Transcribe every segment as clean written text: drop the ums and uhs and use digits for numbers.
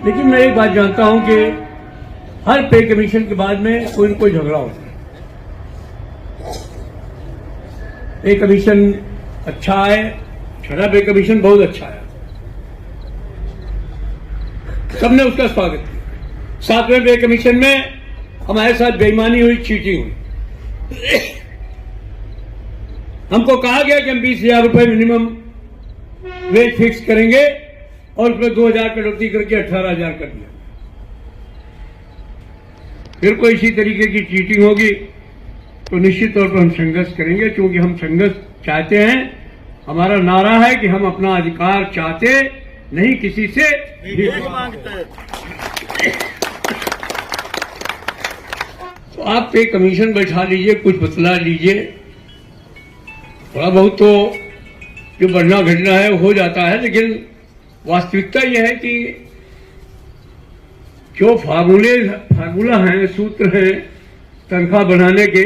लेकिन मैं एक बात जानता हूं कि हर पे कमीशन के बाद में कोई न कोई झगड़ा होता है। पे कमीशन अच्छा है, छठा पे कमीशन बहुत अच्छा है, सबने उसका स्वागत किया। सातवें पे कमीशन में हमारे साथ बेईमानी हुई, चीटिंग हुई। हमको कहा गया कि हम 20,000 रुपए मिनिमम वेज फिक्स करेंगे और उसमें 2,000 कटौती करके 18,000 कर दिया। फिर कोई इसी तरीके की चीटिंग होगी तो निश्चित तौर पर हम संघर्ष करेंगे, क्योंकि हम संघर्ष चाहते हैं। हमारा नारा है कि हम अपना अधिकार चाहते नहीं, किसी से भीख मांगते। तो आप पे कमीशन बैठा लीजिए, कुछ बतला लीजिए, थोड़ा बहुत तो जो बढ़ना घटना है हो जाता है, लेकिन वास्तविकता यह है कि जो फार्मूला हैं, सूत्र हैं तनख्वाह बढ़ाने के,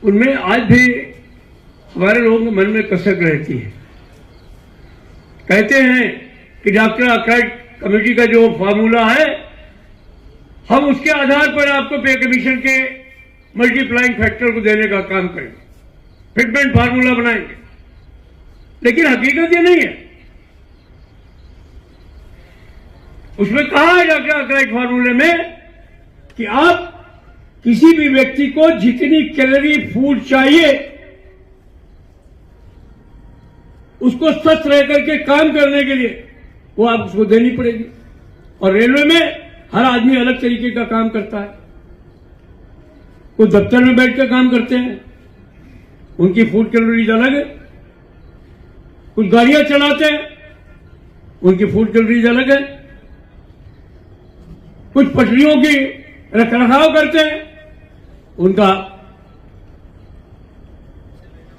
उनमें आज भी हमारे लोगों के मन में कसक रहती है। कहते हैं कि डॉक्टर आर्काइड कमेटी का जो फार्मूला है, हम उसके आधार पर आपको पे कमीशन के मल्टीप्लाइंग फैक्टर को देने का काम करेंगे, फिटमेंट फार्मूला बनाएंगे। लेकिन हकीकत ये नहीं है। उसमें कहा है डॉक्टर आर्काइड फार्मूले में कि आप किसी भी व्यक्ति को जितनी कैलोरी फूड चाहिए उसको स्वस्थ रह करके काम करने के लिए वो आप उसको देनी पड़ेगी। और रेलवे में हर आदमी अलग तरीके का काम करता है। कुछ दफ्तर में बैठ कर काम करते हैं, उनकी फूड कैलोरीज अलग है। कुछ गाड़ियां चलाते हैं, उनकी फूड कैलोरीज अलग है। कुछ पटरियों की रखरखाव करते हैं, उनका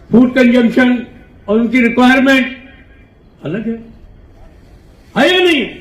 फूड कंजम्पशन और उनकी रिक्वायरमेंट अलग है या नहीं है?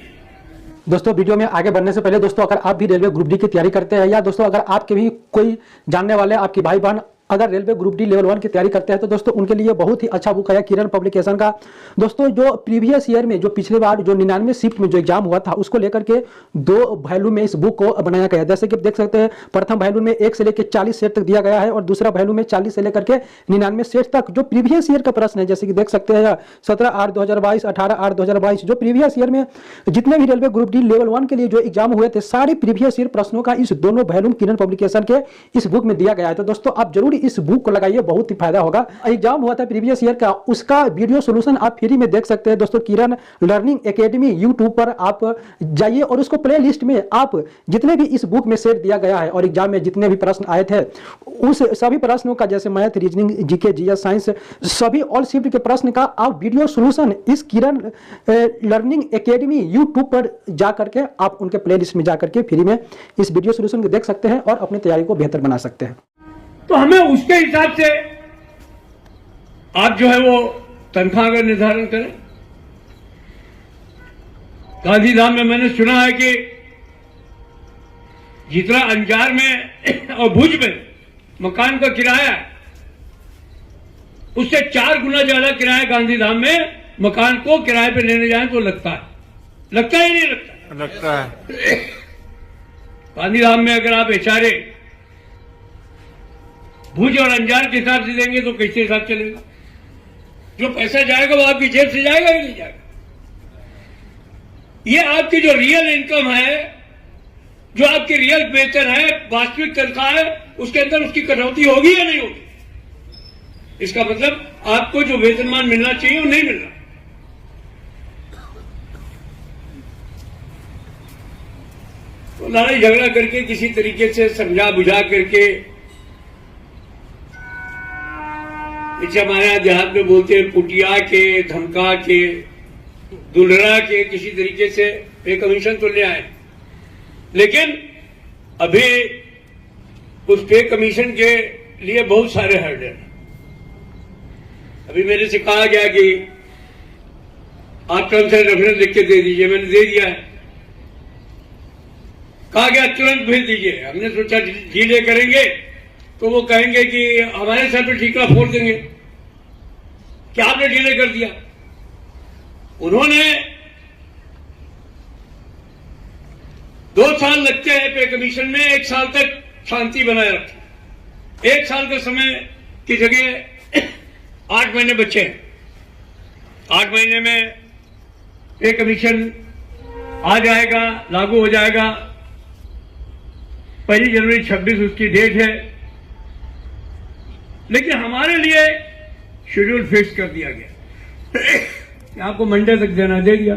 दोस्तों वीडियो में आगे बढ़ने से पहले दोस्तों, अगर आप भी रेलवे ग्रुप डी की तैयारी करते हैं, या दोस्तों अगर आपके भी कोई जानने वाले, आपकी भाई बहन अगर रेलवे ग्रुप डी लेवल 1 की तैयारी करते हैं, तो दोस्तों उनके लिए बहुत ही अच्छा बुक है किरण पब्लिकेशन का। दोस्तों जो प्रीवियस ईयर में, जो पिछले बार जो 99 शिफ्ट में जो एग्जाम हुआ था, उसको लेकर के 2 वैल्यू में इस बुक को बनाया गया है। जैसे कि देख सकते हैं, प्रथम वैल्यू में 1 से लेकर 40 सेट तक दिया गया है, और दूसरा वैल्यू में 40 से लेकर के 99 सेट तक जो प्रीवियस ईयर का प्रश्न है, जैसे कि देख सकते हैं 17/8/2022, 18/8/2022, जो प्रीवियस ईयर में जितने भी रेलवे ग्रुप डी लेवल 1 के लिए जो एग्जाम हुए थे, सारे प्रीवियस ईयर प्रश्नों का इस दोनों वैल्यू किरण पब्लिकेशन के इस बुक में दिया गया है। तो दोस्तों आप जरूर इस बुक को लगाइए, बहुत ही फायदा होगा। एग्जाम हुआ था प्रीवियस ईयर का, उसका वीडियो सॉल्यूशन आप फ्री में देख सकते हैं दोस्तों। किरण लर्निंग एकेडमी यूट्यूब पर आप जाइए और उसको प्ले लिस्ट में आप जितने भी इस बुक में सेट दिया गया है और एग्जाम में जितने भी प्रश्न आए थे, उस सभी प्रश्नों का, जैसे math, reasoning, GK, GS, science, सभी ऑल शिफ्ट के प्रश्न का आप वीडियो सॉल्यूशन इस किरण लर्निंग एकेडमी यूट्यूब पर जाकर के आप उनके प्ले लिस्ट में जाकर के फ्री में इस वीडियो सॉल्यूशन को देख सकते हैं और अपनी तैयारी को बेहतर बना सकते हैं। तो हमें उसके हिसाब से आप जो है वो तनख्वाह का निर्धारण करें। गांधीधाम में मैंने सुना है कि जितना अंजार में और भुज में मकान का किराया है, उससे 4 गुना ज्यादा किराया गांधीधाम में मकान को किराए पे लेने जाए तो लगता है। लगता है नहीं लगता? लगता है। गांधीधाम में अगर आप एचआरए भुज और अंजार के हिसाब से देंगे तो कैसे हिसाब चलेगा? जो पैसा जाएगा वो आपकी जेब से जाएगा ही नहीं जाएगा। ये आपकी जो रियल इनकम है, जो आपकी रियल वेतन है, वास्तविक तनख्वाह है, उसके अंदर उसकी कटौती होगी या नहीं होगी? इसका मतलब आपको जो वेतनमान मिलना चाहिए वो नहीं मिल रहा। तो लड़ाई झगड़ा करके किसी तरीके से समझा बुझा करके, इसे हमारे यहां देहात में बोलते हैं पुटिया के, धमका के, दुलरा के, किसी तरीके से पे कमीशन तो ले आए। लेकिन अभी उस पे कमीशन के लिए बहुत सारे हर्डल। अभी मेरे से कहा गया कि आप टर्म्स एंड रेफरेंस लिख के दे दीजिए, मैंने दे दिया है। कहा गया तुरंत भेज दीजिए। हमने सोचा डिले करेंगे तो वो कहेंगे कि हमारे सर पे ठीकरा फोड़ देंगे, क्या आपने डिले कर दिया। उन्होंने 2 साल लगते हैं पे कमीशन में, 1 साल तक शांति बनाए रखें। 1 साल का समय की जगह 8 महीने बचे हैं। 8 महीने में पे कमीशन आ जाएगा, लागू हो जाएगा। 1 जनवरी 26 उसकी डेट है, लेकिन हमारे लिए शेड्यूल फिक्स कर दिया गया। आपको मंडे तक देना दे दिया।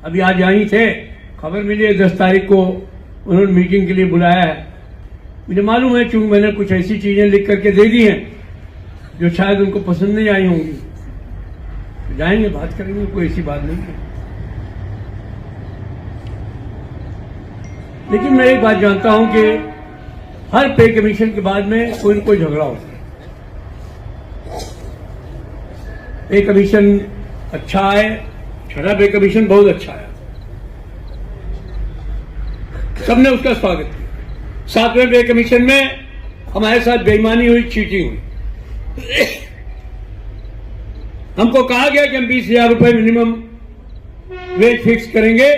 अभी आज यहीं थे, खबर मिली है 10 तारीख को उन्होंने मीटिंग के लिए बुलाया है। मुझे मालूम है, चूंकि मैंने कुछ ऐसी चीजें लिख करके दे दी हैं जो शायद उनको पसंद नहीं आई होंगी, तो जाएंगे, बात करेंगे, कोई ऐसी बात नहीं है। लेकिन मैं एक बात जानता हूं कि हर पे कमीशन के बाद में कोई न कोई झगड़ा होता है। पे कमीशन अच्छा है, 6वां पे कमीशन बहुत अच्छा है, सबने उसका स्वागत किया। 7वें पे कमीशन में हमारे साथ बेईमानी हुई, चीटिंग हुई। हमको कहा गया कि हम 20,000 रुपए मिनिमम वेज फिक्स करेंगे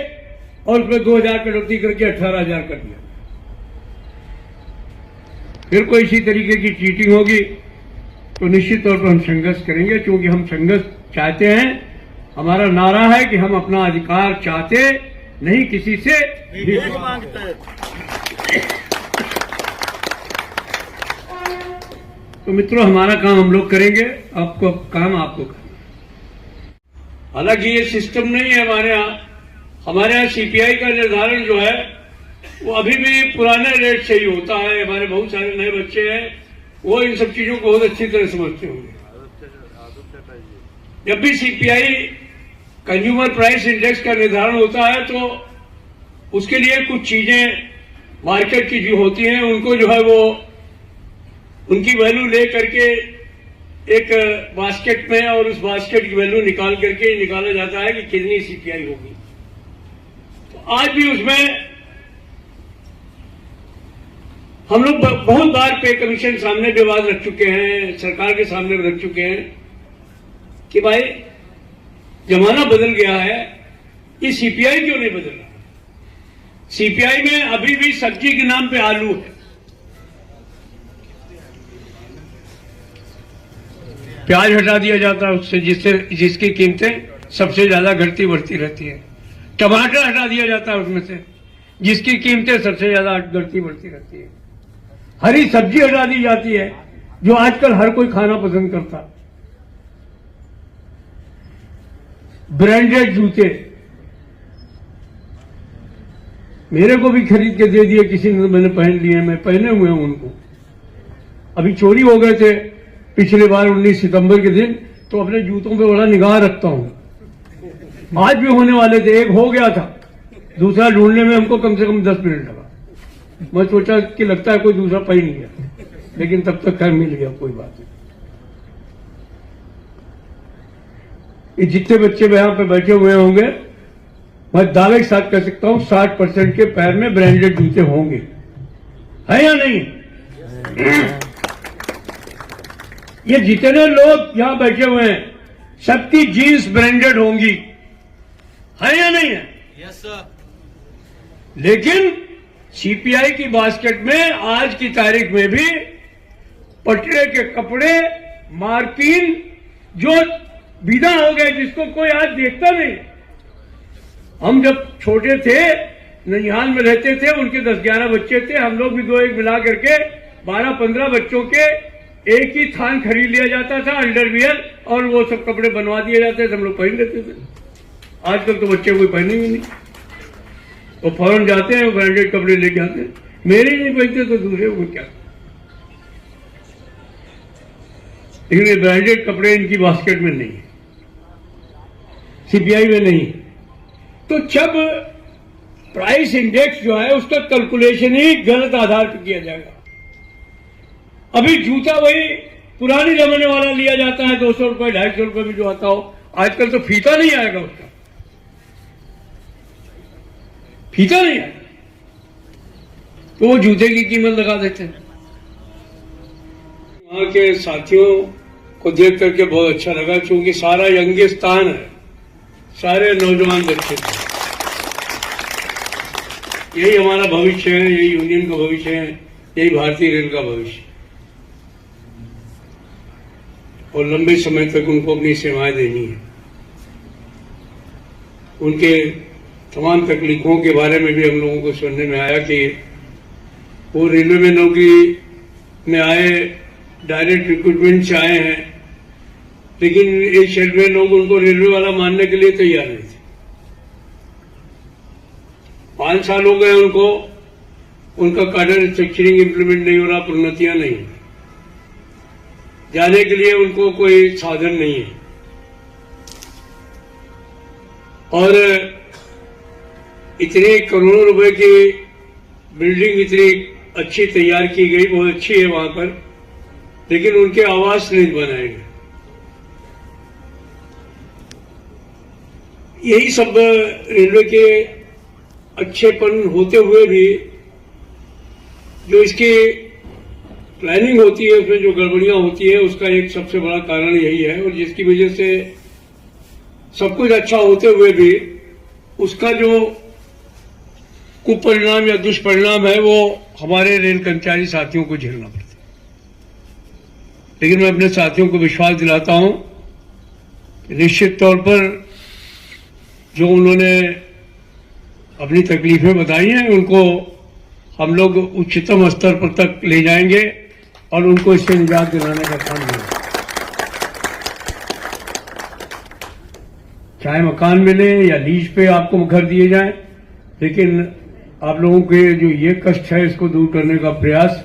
और उसमें 2,000 कटौती करके 18,000 कर दिया। फिर कोई इसी तरीके की चीटिंग होगी तो निश्चित तौर पर हम संघर्ष करेंगे, क्योंकि हम संघर्ष चाहते हैं। हमारा नारा है कि हम अपना अधिकार चाहते नहीं, किसी से भी मांगते। तो मित्रों, हमारा काम हम लोग करेंगे, आपको काम आपको करना। हालांकि ये सिस्टम नहीं है हमारे यहाँ। हमारे यहाँ सीपीआई का निर्धारण जो है वो अभी भी पुराने रेट से ही होता है। हमारे बहुत सारे नए बच्चे हैं, वो इन सब चीजों को बहुत अच्छी तरह समझते होंगे। जब भी सीपीआई कंज्यूमर प्राइस इंडेक्स का निर्धारण होता है तो उसके लिए कुछ चीजें मार्केट की जो होती हैं उनको जो है वो उनकी वैल्यू ले करके एक बास्केट में, और उस बास्केट की वैल्यू निकाल करके निकाला जाता है कि कितनी सीपीआई होगी। तो आज भी उसमें हम लोग बहुत बार पे कमीशन सामने भी बात रख चुके हैं, सरकार के सामने भी रख चुके हैं कि भाई जमाना बदल गया है, ये सीपीआई क्यों नहीं बदल रहा। सीपीआई में अभी भी सब्जी के नाम पे आलू है, प्याज हटा दिया जाता है उससे, जिसकी कीमतें सबसे ज्यादा घटती बढ़ती रहती है। टमाटर हटा दिया जाता है उसमें से, जिसकी कीमतें सबसे ज्यादा घटती बढ़ती रहती है। हरी सब्जी हटा दी जाती है, जो आजकल हर कोई खाना पसंद करता है। ब्रांडेड जूते मेरे को भी खरीद के दे दिए किसी ने, मैंने पहन लिए, मैं पहने हुए हूं उनको। अभी चोरी हो गए थे पिछले बार 19 सितंबर के दिन, तो अपने जूतों पे बड़ा निगाह रखता हूं। आज भी होने वाले थे, एक हो गया था, दूसरा ढूंढने में हमको कम से कम 10 मिनट लगा। मैं सोचा कि लगता है कोई दूसरा पाई नहीं गया, लेकिन तब तक खैर मिल गया, कोई बात नहीं। ये जितने बच्चे यहां पे बैठे हुए होंगे, मैं दावे के साथ कह सकता हूं 60% के पैर में ब्रांडेड जूते होंगे, है या नहीं? ये जितने लोग यहां बैठे हुए हैं, सबकी जीन्स ब्रांडेड होंगी, है या नहीं है? Yes sir. लेकिन सीपीआई की बास्केट में आज की तारीख में भी पटरे के कपड़े, मार्किन जो विदा हो गए, जिसको कोई आज देखता नहीं। हम जब छोटे थे, ननिहाल में रहते थे, उनके 10-11 बच्चे थे, हम लोग भी 2-1 मिला करके 12-15 बच्चों के एक ही थान खरीद लिया जाता था, अंडरवियर, और वो सब कपड़े बनवा दिए जाते थे, हम लोग पहन लेते थे। आजकल तो बच्चे कोई पहनेंगे नहीं, वो फौरन जाते हैं, ब्रांडेड कपड़े लेके आते हैं। मेरे नहीं पहनते तो दूसरे को क्या। लेकिन ये ब्रांडेड कपड़े इनकी बास्केट में नहीं है, सीपीआई में नहीं है। तो जब प्राइस इंडेक्स जो है उसका कैलकुलेशन ही गलत आधार पर किया जाएगा। अभी जूता वही पुराने जमाने वाला लिया जाता है, 200 रुपए 250 रुपए में जो आता हो। आजकल तो फीता नहीं आएगा, उसका फीता नहीं आएगा, तो वो जूते की कीमत लगा देते हैं। वहां के साथियों को देख करके बहुत अच्छा लगा, क्योंकि सारा यंगिस्तान है, सारे नौजवान बच्चे। यही हमारा भविष्य है, यही यूनियन का भविष्य है, यही भारतीय रेल का भविष्य, और लंबे समय तक उनको अपनी सेवाएं देनी है। उनके तमाम तकलीफों के बारे में भी हम लोगों को सुनने में आया कि वो रेलवे में नौकरी में आए, डायरेक्ट रिक्रूटमेंट से आए हैं, लेकिन ये रेलवे लोग उनको रेलवे वाला मानने के लिए तैयार नहीं थे। 5 साल हो गए उनको, उनका कार्डर स्ट्रक्चरिंग इंप्लीमेंट नहीं हो रहा, प्रोन्नतियां नहीं, जाने के लिए उनको कोई साधन नहीं है, और इतने करोड़ों रुपए की बिल्डिंग इतनी अच्छी तैयार की गई, बहुत अच्छी है वहां पर, लेकिन उनके आवास नहीं बनाए गए। यही सब रेलवे के अच्छेपन होते हुए भी जो इसकी प्लानिंग होती है, उसमें जो गड़बड़ियां होती है, उसका एक सबसे बड़ा कारण यही है, और जिसकी वजह से सब कुछ अच्छा होते हुए भी उसका जो कुपरिणाम या दुष्परिणाम है वो हमारे रेल कर्मचारी साथियों को झेलना पड़ता है। लेकिन मैं अपने साथियों को विश्वास दिलाता हूं कि निश्चित तौर पर जो उन्होंने अपनी तकलीफें बताई हैं, उनको हम लोग उच्चतम स्तर पर तक ले जाएंगे और उनको इससे निजात दिलाने का काम होगा। चाहे मकान मिले या लीज पे आपको घर दिए जाएं, लेकिन आप लोगों के जो ये कष्ट है इसको दूर करने का प्रयास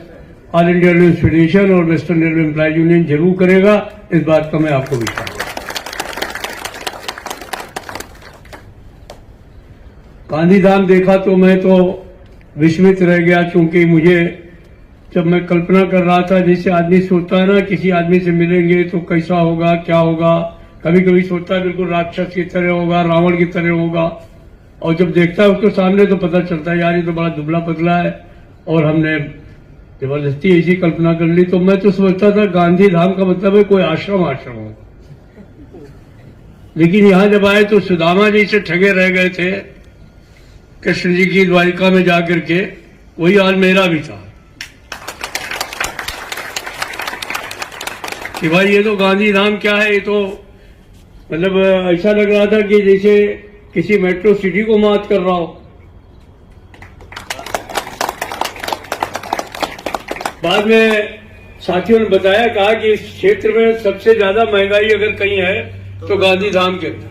ऑल इंडिया रेलवे फेडरेशन और वेस्टर्न रेलवे एम्प्लॉयज यूनियन जरूर करेगा। इस बात का मैं आपको विश्वास है। गांधीधाम देखा तो मैं तो विस्मित रह गया, क्योंकि मुझे जब मैं कल्पना कर रहा था, जैसे आदमी सोचता है ना किसी आदमी से मिलेंगे तो कैसा होगा, क्या होगा, कभी कभी सोचता है बिल्कुल राक्षस की तरह होगा, रावण की तरह होगा, और जब देखता है उसके सामने तो पता चलता है यार ये तो बड़ा दुबला पतला है, और हमने जबरदस्ती ऐसी कल्पना कर ली। तो मैं तो सोचता था गांधीधाम का मतलब है कोई आश्रम हो, लेकिन यहां जब आए तो सुदामा जी से ठगे रह गए थे कृष्ण जी की द्वारिका में जाकर के, वही हाल मेरा भी था कि भाई ये तो गांधीधाम क्या है, ये तो मतलब ऐसा लग रहा था कि जैसे किसी मेट्रो सिटी को मात कर रहा हो। बाद में साथियों ने बताया, कहा कि इस क्षेत्र में सबसे ज्यादा महंगाई अगर कहीं है तो गांधीधाम के अंदर।